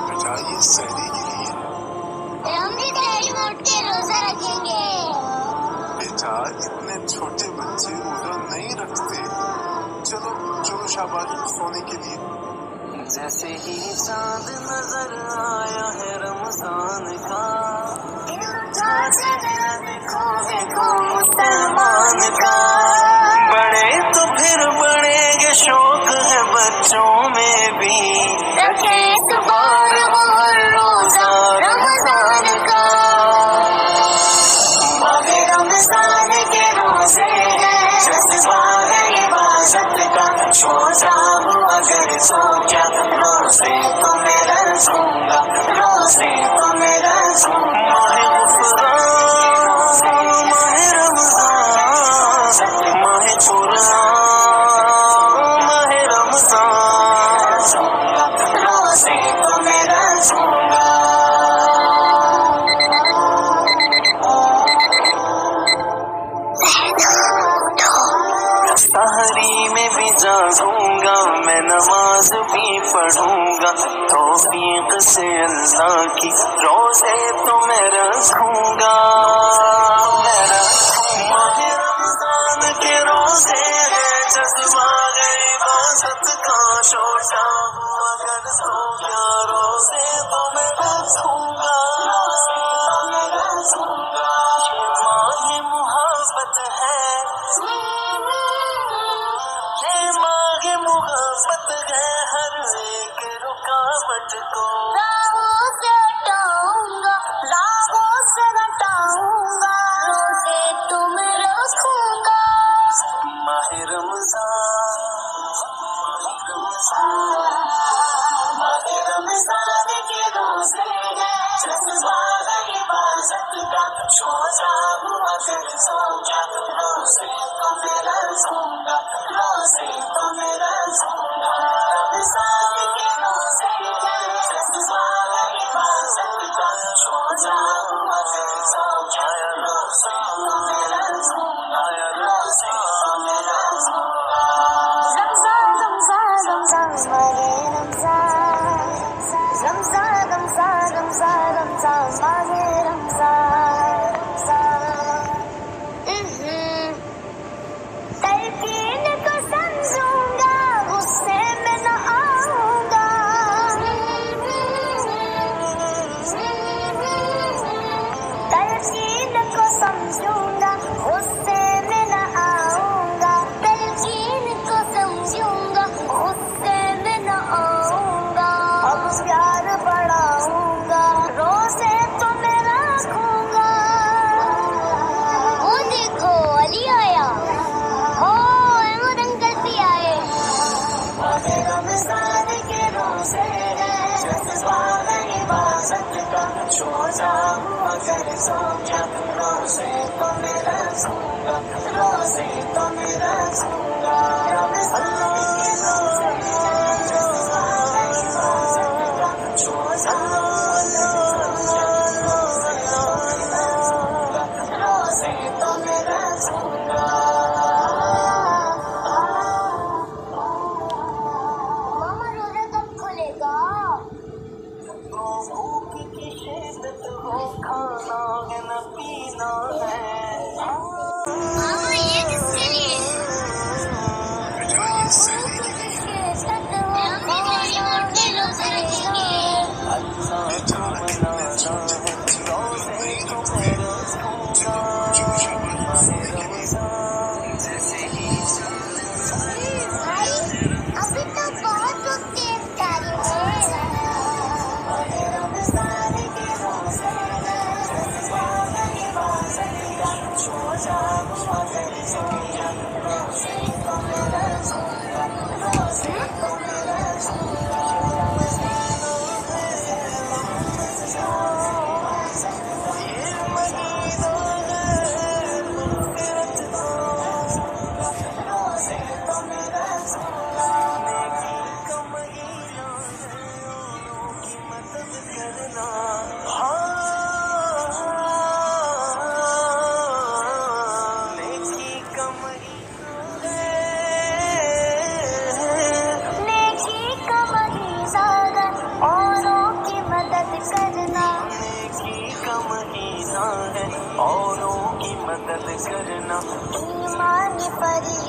बेटा ये सहरी के लिए हम भी सहरी मोट के रोजा रखेंगे। बेटा इतने छोटे बच्चे रोजा नहीं रखते। चलो चलो शाबाश सोने के लिए। जैसे ही चांद नजर आया है रमजान का, देखो देखो मुसलमान का। बड़े तो फिर बढ़ेंगे, शौक है बच्चों में भी, रखे इतबार वो हर रोजा रमजान का। माहे रमजान के रोजे हैं, जज्बा है इबादत का। सो जाऊं अगर सो क्या, रोजे तो मेरा रहूंगा, रोजे तो मेरा रहूंगा। माहे गुफ़रान, माहे रमज़ान, माहे कुरान, माहे रमज़ान, रोजे तो मेरा रहूंगा। सहरी में भी जागूंगा, मैं नमाज भी पढ़ूंगा, तौफीक से अल्लाह की रोज़े तो मैं रखूंगा। माहे रमज़ान के रोज़े हैं, जज्बा है इबादत का। छोटा हूँ अगर सो गया, रोज़े तो मैं रखूंगा। माहे मुहब्बत है, मुहब्बत है, हर एक रुकावट को राहों से हटाऊंगा, राहों से हटाऊंगा, रोज़े तुम रखूंगा। माहे रमज़ान, माहे रमज़ान के रोज़े हैं, जज्बा है इबादत का। सो जाऊं अगर सो क्या, रोज़े तो मेरा रहूंगा, रोज़े तो मेरा रहूंगा। रमज़ान के रोज़े हैं, जज्बा है इबादत का। सो जाऊं अगर सो क्या, रोज़े तो मेरा रहूंगा, रोज़े तो मेरा रहूंगा। रमज़ान रमज़ान रमज़ान माहे रमज़ान, रमज़ान रमज़ान रमज़ान रमज़ान माहे रमज़ान। तलकीन को समझूंगा, गुस्से में न आऊंगा। तलकीन को समझूंगा, गुस्से में न आऊंगा। तलकीन को समझूंगा, गुस्से में न आऊंगा। अब प्यार बढ़ाऊंगा, रोज़े तो मैं रखूंगा। वो देखो अली आया, ओ अहमद अंकल भी आए। माहे रमज़ान के रोज़े हैं, जज्बा है इबादत का। सो जाऊं अगर सो क्या, रोज़े तो मेरा रहूंगा, रोज़े तो मेरा रहूंगा। रमज़ान के रोज़े हैं, जज्बा है इबादत का। सो जाऊं अगर सो क्या, रोज़े तो मेरा रहूंगा, रोज़े तो मेरा रहूंगा। मामा रोजा कब खुलेगा? भूख की शिद्दत हो, खाना है न पीना है। मामा ये किसके लिए? फरियाद